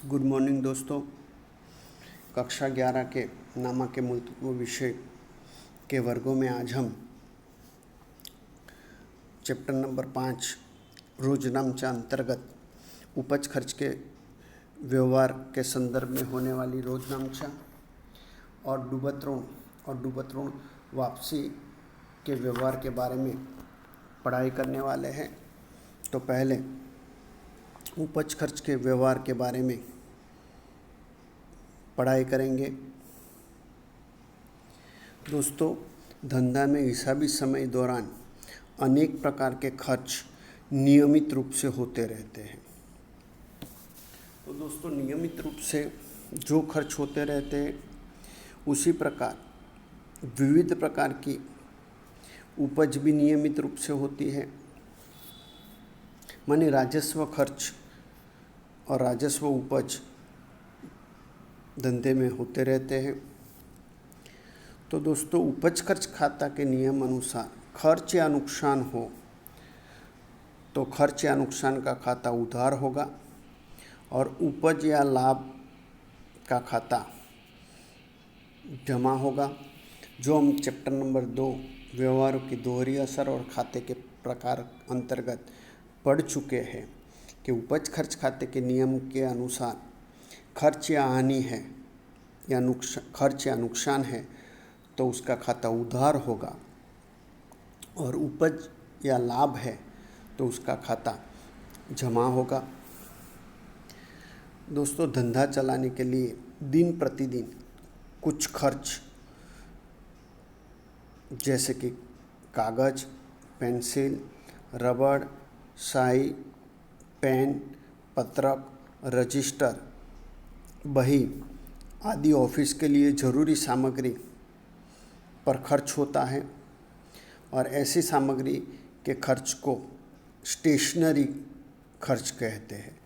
Good morning दोस्तों। कक्षा 11 के नामक के मूलतत्व विषय के वर्गों में आज हम चैप्टर नंबर 5 रोजनामचा अंतर्गत उपज खर्च के व्यवहार के संदर्भ में होने वाली रोजनामचा और डूबत ऋण वापसी के व्यवहार के बारे में पढ़ाई करने वाले हैं। तो पहले उपज खर्च के व्यवहार के बारे में पढ़ाई करेंगे। दोस्तों, धंधा में हिसाबी समय दौरान अनेक प्रकार के खर्च नियमित रूप से होते रहते हैं। तो दोस्तों, नियमित रूप से जो खर्च होते रहते हैं उसी प्रकार विविध प्रकार की उपज भी नियमित रूप से होती है। माने राजस्व खर्च और राजस्व उपज धंधे में होते रहते हैं। तो दोस्तों, उपज खर्च खाता के नियम अनुसार खर्च या नुकसान हो तो खर्च या नुकसान का खाता उधार होगा और उपज या लाभ का खाता जमा होगा, जो हम चैप्टर नंबर 2 व्यवहारों की दोहरी असर और खाते के प्रकार अंतर्गत पढ़ चुके हैं कि उपज खर्च खाते के नियम के अनुसार खर्च या हानि है या खर्च या नुकसान है तो उसका खाता उधार होगा और उपज या लाभ है तो उसका खाता जमा होगा। दोस्तों, धंधा चलाने के लिए दिन प्रतिदिन कुछ खर्च जैसे कि कागज़, पेंसिल, रबड़, स्याही, पेन, पत्रक, रजिस्टर, बही आदि ऑफिस के लिए ज़रूरी सामग्री पर खर्च होता है और ऐसी सामग्री के खर्च को स्टेशनरी खर्च कहते हैं।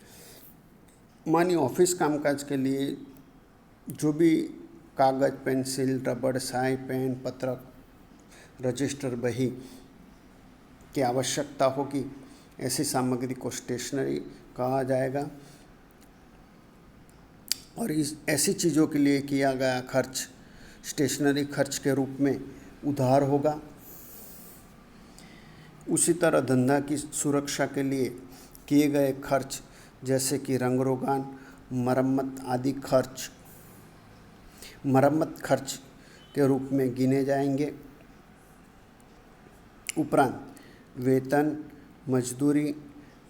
मानिए ऑफिस कामकाज के लिए जो भी कागज़, पेंसिल, रबड़, स्याही, पेन, पत्रक, रजिस्टर, बही की आवश्यकता होगी, ऐसी सामग्री को स्टेशनरी कहा जाएगा और इस ऐसी चीज़ों के लिए किया गया खर्च स्टेशनरी खर्च के रूप में उधार होगा। उसी तरह धंधा की सुरक्षा के लिए किए गए खर्च जैसे कि रंग रोगान, मरम्मत आदि खर्च मरम्मत खर्च के रूप में गिने जाएंगे। उपरांत वेतन, मजदूरी,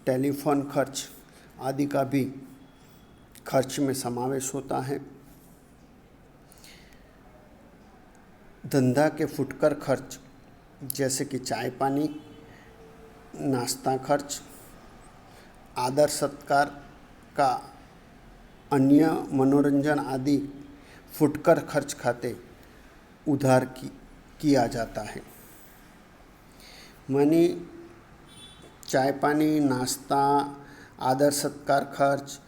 टेलीफोन खर्च आदि का भी खर्च में समावेश होता है। धंधा के फुटकर खर्च जैसे कि चाय पानी, नाश्ता खर्च, आदर सत्कार का अन्य मनोरंजन आदि फुटकर खर्च खाते उधार किया जाता है। मानी चाय पानी, नाश्ता, आदर सत्कार खर्च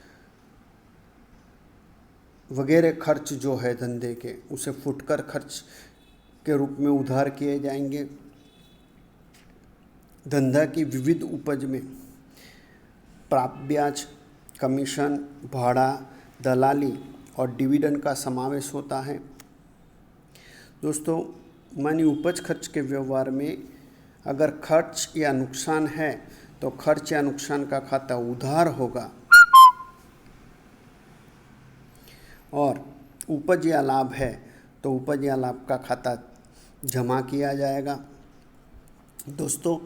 वगैरह खर्च जो है धंधे के, उसे फुटकर खर्च के रूप में उधार किए जाएंगे। धंधा की विविध उपज में प्राप्त ब्याज, कमीशन, भाड़ा, दलाली और डिविडेंड का समावेश होता है। दोस्तों, मानिए उपज खर्च के व्यवहार में अगर खर्च या नुकसान है तो खर्च या नुकसान का खाता उधार होगा और उपज या लाभ है तो उपज या लाभ का खाता जमा किया जाएगा। दोस्तों,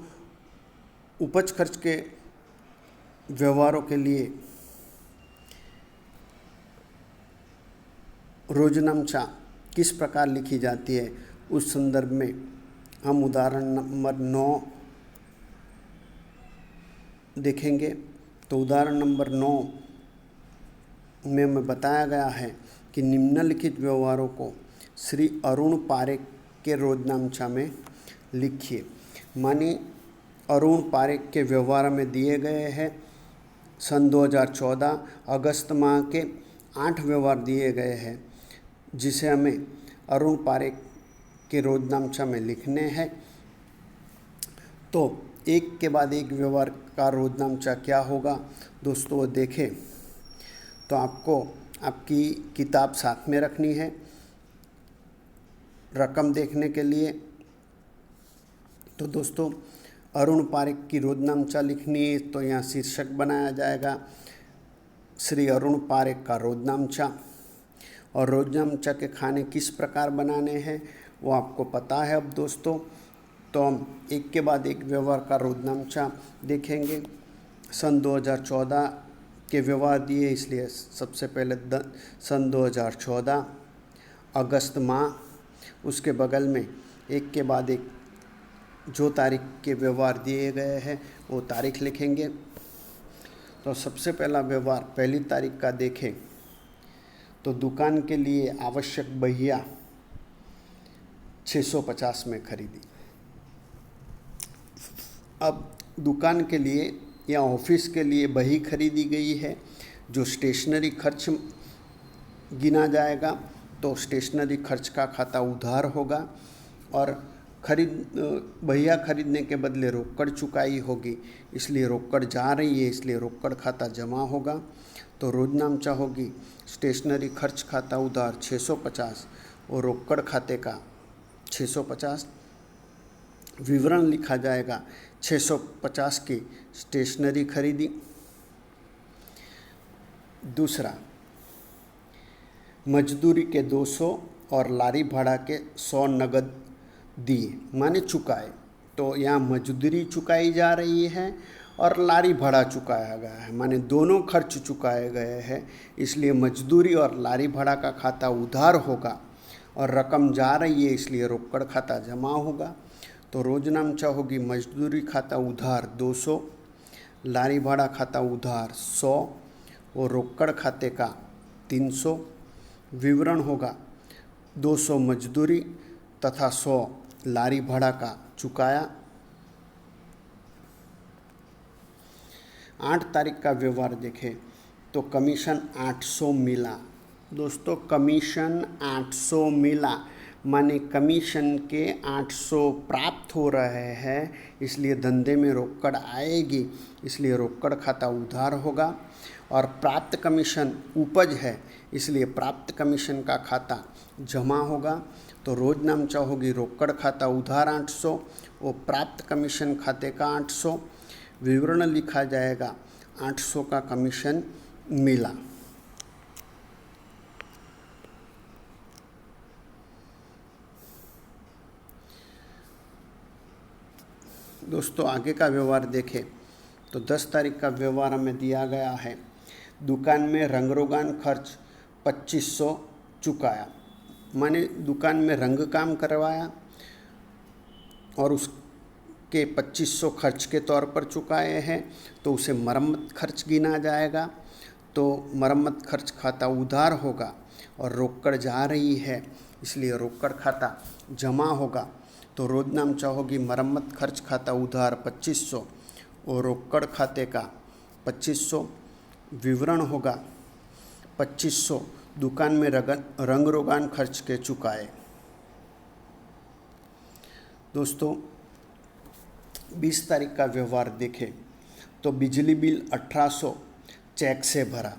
उपज खर्च के व्यवहारों के लिए रोजनामचा किस प्रकार लिखी जाती है उस संदर्भ में हम उदाहरण नंबर 9 देखेंगे। तो उदाहरण नंबर 9 में बताया गया है कि निम्नलिखित व्यवहारों को श्री अरुण पारेख के रोजनामचा में लिखिए। मानी अरुण पारेख के व्यवहार में दिए गए हैं सन 2014 अगस्त माह के 8 व्यवहार दिए गए हैं जिसे हमें अरुण पारेख के रोजनामचा में लिखने हैं। तो एक के बाद एक व्यवहार का रोजनामचा क्या होगा दोस्तों, देखें तो आपको आपकी किताब साथ में रखनी है रकम देखने के लिए। तो दोस्तों अरुण पारेख की रोजनामचा लिखनी है तो यहाँ शीर्षक बनाया जाएगा श्री अरुण पारेख का रोजनामचा। और रोजनामचा के खाने किस प्रकार बनाने हैं वो आपको पता है अब दोस्तों। तो हम एक के बाद एक व्यवहार का रोजनामचा देखेंगे। सन 2014 के व्यवहार दिए, इसलिए सबसे पहले सन 2014 अगस्त माह, उसके बगल में एक के बाद एक जो तारीख के व्यवहार दिए गए हैं वो तारीख लिखेंगे। तो सबसे पहला व्यवहार पहली तारीख का देखें तो दुकान के लिए आवश्यक बहिया 650 में खरीदी। अब दुकान के लिए या ऑफिस के लिए बही खरीदी गई है, जो स्टेशनरी खर्च गिना जाएगा तो स्टेशनरी खर्च का खाता उधार होगा और बहिया खरीदने के बदले रोकड़ चुकाई होगी, इसलिए रोकड़ जा रही है, इसलिए रोकड़ खाता जमा होगा। तो रोजनामचा होगी स्टेशनरी खर्च खाता उधार 650 और रोकड़ खाते का 650। विवरण लिखा जाएगा 650 की स्टेशनरी खरीदी। दूसरा, मजदूरी के 200 और लारी भाड़ा के 100 नगद दिए माने चुकाए। तो यहाँ मजदूरी चुकाई जा रही है और लारी भाड़ा चुकाया गया है, माने दोनों खर्च चुकाए गए हैं, इसलिए मजदूरी और लारी भाड़ा का खाता उधार होगा और रकम जा रही है, इसलिए रोकड़ खाता जमा होगा। तो रोजनामचा होगी मजदूरी खाता उधार 200, लारी भाड़ा खाता उधार 100 और रोकड़ खाते का 300। विवरण होगा 200 मजदूरी तथा 100 लारी भाड़ा का चुकाया। 8 तारीख का व्यवहार देखें तो कमीशन 800 मिला। दोस्तों कमीशन 800 मिला माने कमीशन के 800 प्राप्त हो रहे हैं, इसलिए धंधे में रोकड़ आएगी, इसलिए रोकड़ खाता उधार होगा। और प्राप्त कमीशन उपज है, इसलिए प्राप्त कमीशन का खाता जमा होगा। तो रोजनामचा होगी रोकड़ खाता उधार 800 और प्राप्त कमीशन खाते का 800। विवरण लिखा जाएगा 800 का कमीशन मिला। दोस्तों आगे का व्यवहार देखें तो 10 तारीख का व्यवहार हमें दिया गया है। दुकान में रंग-रोगान खर्च 2500 चुकाया, माने दुकान में रंग काम करवाया और उसके 2500 खर्च के तौर पर चुकाए हैं, तो उसे मरम्मत खर्च गिना जाएगा। तो मरम्मत खर्च खाता उधार होगा और रोकड़ जा रही है, इसलिए रोकड़ खाता जमा होगा। तो रोजनामचा होगी मरम्मत खर्च खाता उधार 2500 और रोकड़ खाते का 2500। विवरण होगा 2500 दुकान में रंग रोगान खर्च के चुकाए। दोस्तों 20 तारीख का व्यवहार देखें तो बिजली बिल 1800 चेक से भरा।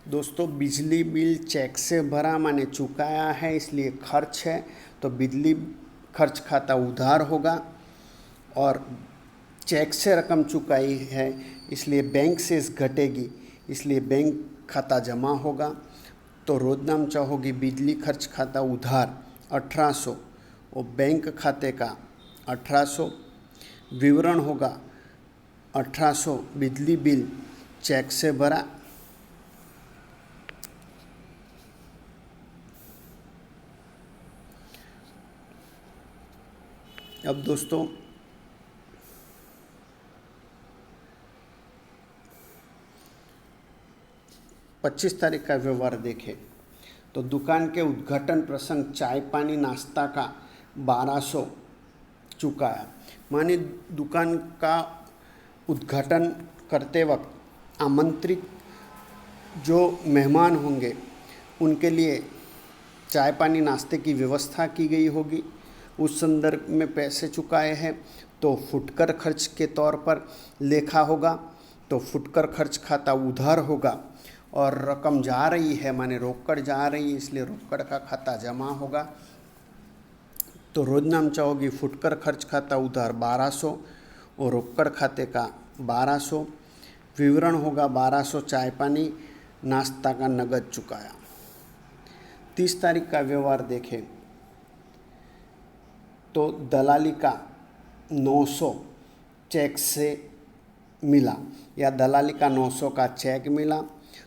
दोस्तों बिजली बिल चेक से भरा माने चुकाया है, इसलिए खर्च है, तो बिजली खर्च खाता उधार होगा और चेक से रकम चुकाई है, इसलिए बैंक से घटेगी, इसलिए बैंक खाता जमा होगा। तो रोजनामचा होगी बिजली खर्च खाता उधार 1800 और बैंक खाते का 1800। विवरण होगा 1800 बिजली बिल चेक से भरा। अब दोस्तों पच्चीस तारीख का व्यवहार देखें तो दुकान के उद्घाटन प्रसंग चाय पानी नाश्ता का 1200 चुकाया, माने दुकान का उद्घाटन करते वक्त आमंत्रित जो मेहमान होंगे उनके लिए चाय पानी नाश्ते की व्यवस्था की गई होगी, उस संदर्भ में पैसे चुकाए हैं। तो फुटकर खर्च के तौर पर लेखा होगा, तो फुटकर खर्च खाता उधार होगा और रकम जा रही है माने रोकड़ जा रही है, इसलिए रोकड़ का खाता जमा होगा। तो रोजनामचा होगी फुटकर खर्च खाता उधार 1200 और रोकड़ खाते का 1200। विवरण होगा 1200 चाय पानी नाश्ता का नगद चुकाया। 30 तारीख का व्यवहार देखें तो दलाली का 900 चेक से मिला या दलाली का 900 का चेक मिला।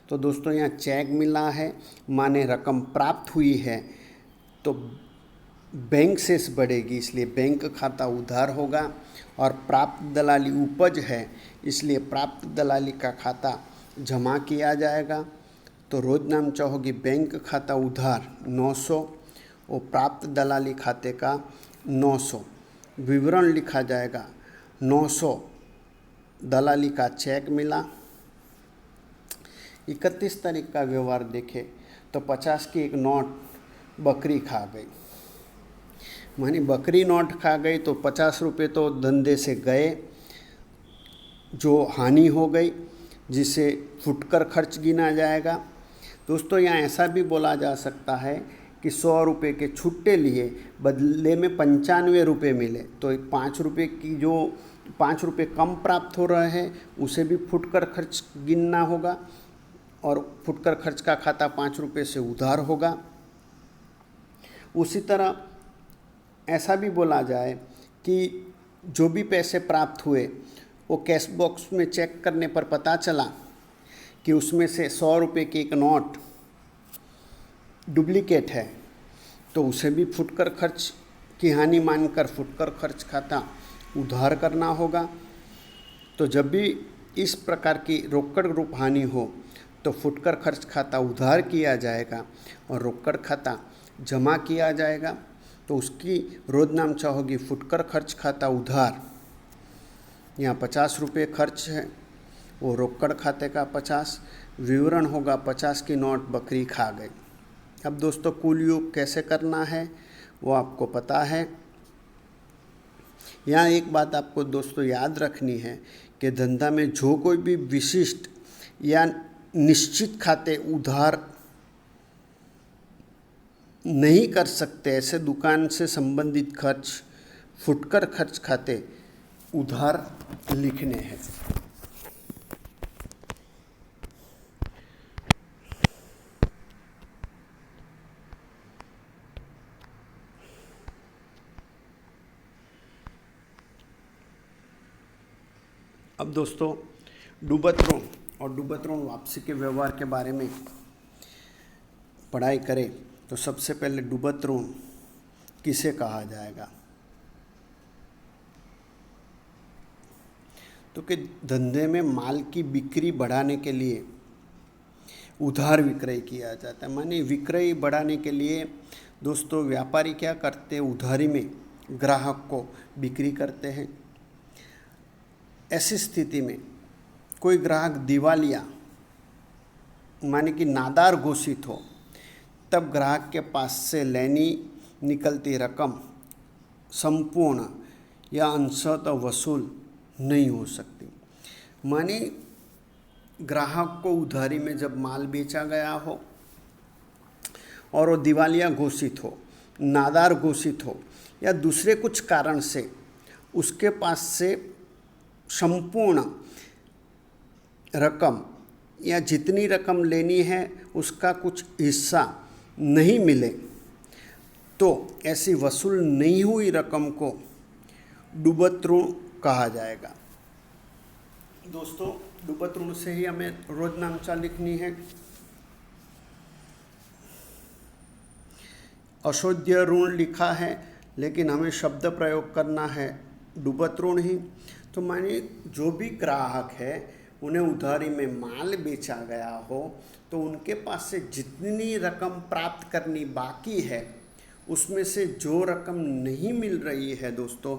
तो दोस्तों यहाँ चेक मिला है माने रकम प्राप्त हुई है, तो बैंक शेष बढ़ेगी, इसलिए बैंक खाता उधार होगा। और प्राप्त दलाली उपज है, इसलिए प्राप्त दलाली का खाता जमा किया जाएगा। तो रोजनामचा होगी बैंक खाता उधार 900 और प्राप्त दलाली खाते का 900। विवरण लिखा जाएगा 900 दलाली का चेक मिला। 31 तारीख का व्यवहार देखें तो 50 की एक नोट बकरी खा गई, मानी बकरी नोट खा गई तो 50 रुपये तो धंधे से गए, जो हानि हो गई, जिसे फुटकर खर्च गिना जाएगा। दोस्तों यहाँ ऐसा भी बोला जा सकता है कि 100 रुपये के छुट्टे लिए बदले में 95 रुपये मिले, तो 5 रुपये की जो 5 रुपये कम प्राप्त हो रहे हैं उसे भी फुटकर खर्च गिनना होगा और फुटकर खर्च का खाता 5 रुपये से उधार होगा। उसी तरह ऐसा भी बोला जाए कि जो भी पैसे प्राप्त हुए वो कैश बॉक्स में चेक करने पर पता चला कि उसमें से 100 रुपये की एक नोट डुप्लीकेट है, तो उसे भी फुटकर खर्च की हानि मानकर फुटकर खर्च खाता उधार करना होगा। तो जब भी इस प्रकार की रोकड़ रूप हानि हो तो फुटकर खर्च खाता उधार किया जाएगा और रोकड़ खाता जमा किया जाएगा। तो उसकी रोजनामचा होगी फुटकर खर्च खाता उधार। यहाँ 50 रुपये खर्च है, वो रोकड़ खाते का 50। विवरण होगा 50 की नोट बकरी खा गई। अब दोस्तों कुल योग कैसे करना है वो आपको पता है। यहाँ एक बात आपको दोस्तों याद रखनी है कि धंधा में जो कोई भी विशिष्ट या निश्चित खाते उधार नहीं कर सकते, ऐसे दुकान से संबंधित खर्च फुटकर खर्च खाते उधार लिखने हैं। अब दोस्तों डूबत ऋण और डूबत ऋण वापसी के व्यवहार के बारे में पढ़ाई करें तो सबसे पहले डूबत ऋण किसे कहा जाएगा, तो कि धंधे में माल की बिक्री बढ़ाने के लिए उधार विक्रय किया जाता है। माने विक्रय बढ़ाने के लिए दोस्तों व्यापारी क्या करते हैं, उधारी में ग्राहक को बिक्री करते हैं। ऐसी स्थिति में कोई ग्राहक दिवालिया माने कि नादार घोषित हो, तब ग्राहक के पास से लेनी निकलती रकम संपूर्ण या अंशतः वसूल नहीं हो सकती। माने ग्राहक को उधारी में जब माल बेचा गया हो और वो दिवालिया घोषित हो, नादार घोषित हो या दूसरे कुछ कारण से उसके पास से संपूर्ण रकम या जितनी रकम लेनी है उसका कुछ हिस्सा नहीं मिले, तो ऐसी वसूल नहीं हुई रकम को डूबत ऋण कहा जाएगा। दोस्तों डूबत ऋण से ही हमें रोजनामचा लिखनी है। अशोध्य ऋण लिखा है लेकिन हमें शब्द प्रयोग करना है डूबत ऋण ही। तो मानिए जो भी ग्राहक है उन्हें उधारी में माल बेचा गया हो तो उनके पास से जितनी रकम प्राप्त करनी बाकी है उसमें से जो रकम नहीं मिल रही है दोस्तों,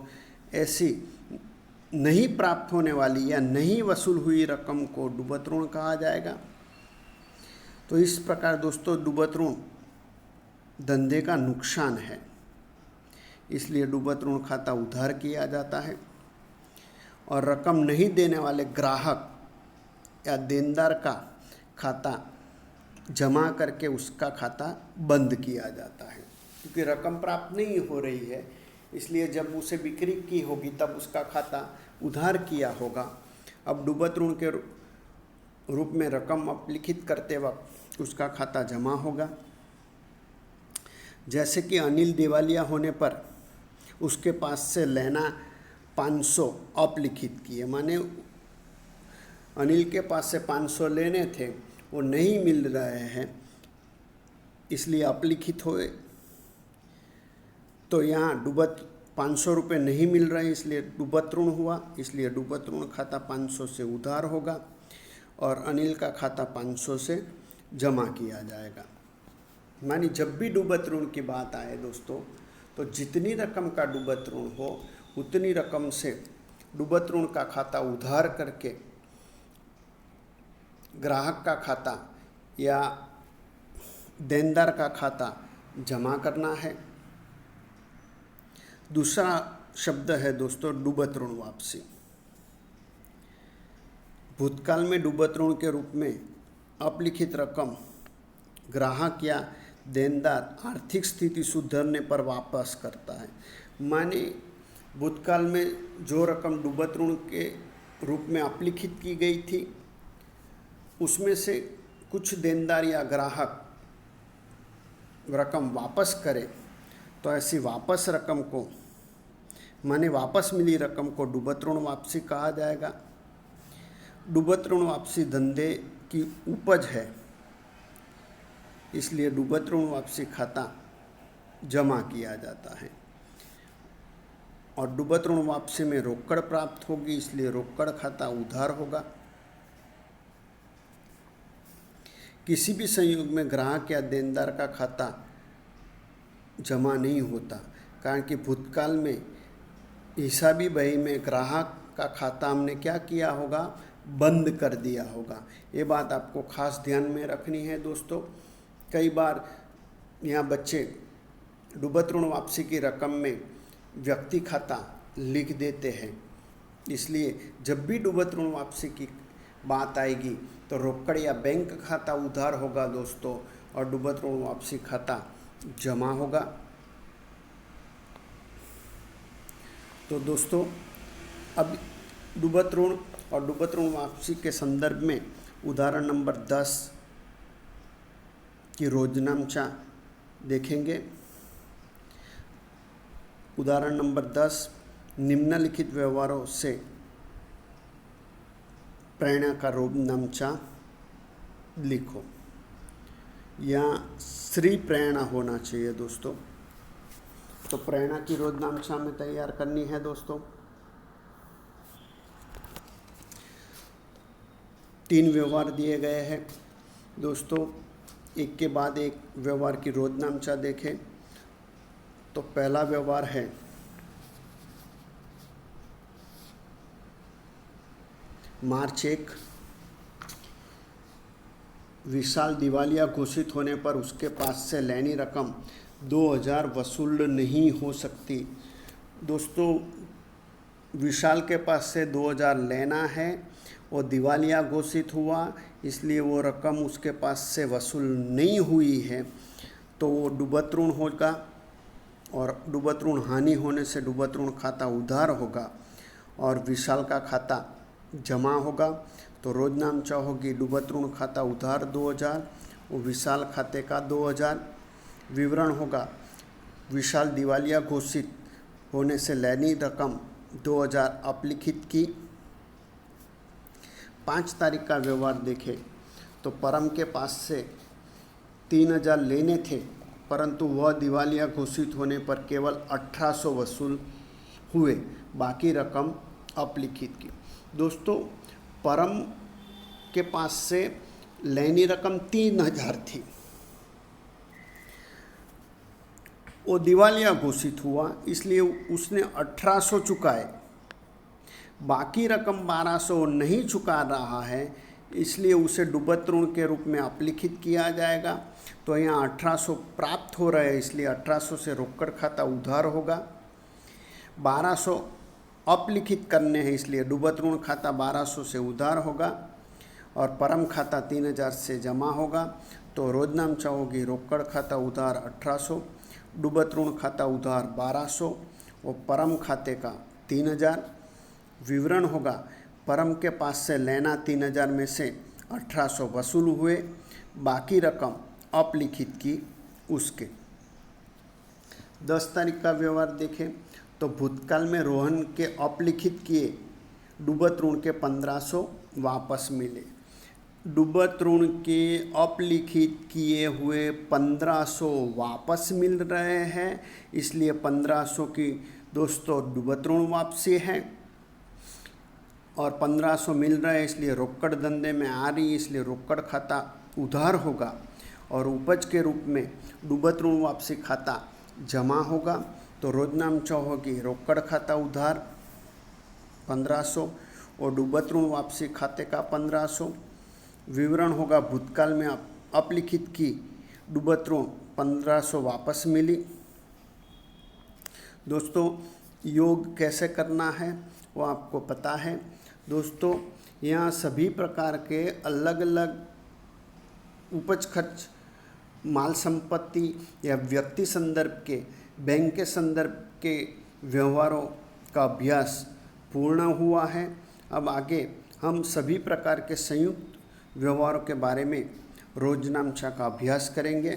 ऐसी नहीं प्राप्त होने वाली या नहीं वसूल हुई रकम को डूबत ऋण कहा जाएगा। तो इस प्रकार दोस्तों डूबत ऋण धंधे का नुकसान है, इसलिए डूबत ऋण खाता उधार किया जाता है और रकम नहीं देने वाले ग्राहक या देनदार का खाता जमा करके उसका खाता बंद किया जाता है, क्योंकि रकम प्राप्त नहीं हो रही है, इसलिए जब उसे बिक्री की होगी तब उसका खाता उधार किया होगा। अब डूबत ऋण के रूप में रकम अपलिखित करते वक्त उसका खाता जमा होगा। जैसे कि अनिल दिवालिया होने पर उसके पास से लेना 500 अपलिखित किए, माने अनिल के पास से 500 लेने थे, वो नहीं मिल रहे हैं, इसलिए अपलिखित हुए। तो यहाँ डूबत 500 रुपये नहीं मिल रहे हैं, इसलिए डूबत ऋण हुआ, इसलिए डूबत ऋण खाता 500 से उधार होगा और अनिल का खाता 500 से जमा किया जाएगा। मानी जब भी डूबत ऋण की बात आए दोस्तों, तो जितनी रकम का डूबत ऋण हो उतनी रकम से डूबत ऋण का खाता उधार करके ग्राहक का खाता या देनदार का खाता जमा करना है। दूसरा शब्द है दोस्तों डूबत ऋण वापसी। भूतकाल में डूबत ऋण के रूप में अपलिखित रकम ग्राहक या देनदार आर्थिक स्थिति सुधरने पर वापस करता है। माने भूतकाल में जो रकम डूबत ऋण के रूप में अपलिखित की गई थी, उसमें से कुछ देनदार या ग्राहक रकम वापस करे, तो ऐसी वापस रकम को, माने वापस मिली रकम को डूबत ऋण वापसी कहा जाएगा। डूबत ऋण वापसी धंधे की उपज है, इसलिए डूबत ऋण वापसी खाता जमा किया जाता है। और डूबत ऋण वापसी में रोकड़ प्राप्त होगी, इसलिए रोकड़ खाता उधार होगा। किसी भी संयोग में ग्राहक या देनदार का खाता जमा नहीं होता, कारण कि भूतकाल में हिसाबी बही में ग्राहक का खाता हमने क्या किया होगा, बंद कर दिया होगा। ये बात आपको खास ध्यान में रखनी है दोस्तों। कई बार यहाँ बच्चे डूबत ऋण वापसी की रकम में व्यक्ति खाता लिख देते हैं, इसलिए जब भी डूबत ऋण वापसी की बात आएगी तो रोकड़ या बैंक खाता उधार होगा दोस्तों, और डूबत ऋण वापसी खाता जमा होगा। तो दोस्तों अब डूबत ऋण और डूबत ऋण वापसी के संदर्भ में उदाहरण नंबर 10 की रोजनामचा देखेंगे। उदाहरण नंबर 10, निम्नलिखित व्यवहारों से प्रेरणा का रोजनामचा लिखो। यहाँ श्री प्रेरणा होना चाहिए दोस्तों। तो प्रेरणा की रोजनामचा में तैयार करनी है दोस्तों। 3 व्यवहार दिए गए हैं दोस्तों, एक के बाद एक व्यवहार की रोजनामचा देखें। तो पहला व्यवहार है मार्च 1, विशाल दिवालिया घोषित होने पर उसके पास से लेनी रकम 2000 वसूल नहीं हो सकती। दोस्तों विशाल के पास से 2000 लेना है, वो दिवालिया घोषित हुआ, इसलिए वो रकम उसके पास से वसूल नहीं हुई है, तो वो डूबत ऋण होगा और डूबत ऋण हानि होने से डूबत ऋण खाता उधार होगा और विशाल का खाता जमा होगा। तो रोजनामचा होगी डूबत ऋण खाता उधार 2000, वो विशाल खाते का 2000। विवरण होगा विशाल दिवालिया घोषित होने से लेनी रकम 2000 अपलिखित की। 5 तारीख का व्यवहार देखें तो परम के पास से 3000 लेने थे, परंतु वह दिवालिया घोषित होने पर केवल 1800 वसूल हुए, बाकी रकम अपलिखित की। दोस्तों परम के पास से लेनी रकम 3000 थी, वो दिवालिया घोषित हुआ, इसलिए उसने 1800 चुकाए, बाकी रकम 1200 नहीं चुका रहा है, इसलिए उसे डूबत ऋण के रूप में अपलिखित किया जाएगा। तो यहाँ 1800 प्राप्त हो रहे हैं, इसलिए 1800 से रोकड़ खाता उधार होगा। 1200 अपलिखित करने हैं, इसलिए डूबत ऋण खाता 1200 से उधार होगा और परम खाता 3000 से जमा होगा। तो रोजनामचा होगी रोकड़ खाता उधार 1800, डूबत ऋण खाता उधार 1200 और परम खाते का 3000। विवरण होगा परम के पास से लेना 3000 में से 1800 वसूल हुए, बाकी रकम अपलिखित की उसके। 10 तारीख का व्यवहार देखें तो भूतकाल में रोहन के अपलिखित किए डूबत ऋण के 1500 वापस मिले। डूबत ऋण के अपलिखित किए हुए 1500 वापस मिल रहे हैं, इसलिए 1500 की दोस्तों डूबत ऋण वापसी है और 1500 मिल रहे हैं इसलिए रोकड़ धंधे में आ रही है, इसलिए रोकड़ खाता उधार होगा और उपज के रूप में डूबत ऋण वापसी खाता जमा होगा। तो रोजनामचा होगी रोकड़ खाता उधार 1500 और डूबत ऋण वापसी खाते का 1500। विवरण होगा भूतकाल में अपलिखित की डूबत ऋण 1500 वापस मिली। दोस्तों योग कैसे करना है वो आपको पता है। दोस्तों यहाँ सभी प्रकार के अलग अलग उपज खर्च, माल संपत्ति या व्यक्ति संदर्भ के, बैंक के संदर्भ के व्यवहारों का अभ्यास पूर्ण हुआ है। अब आगे हम सभी प्रकार के संयुक्त व्यवहारों के बारे में रोजनामचा का अभ्यास करेंगे।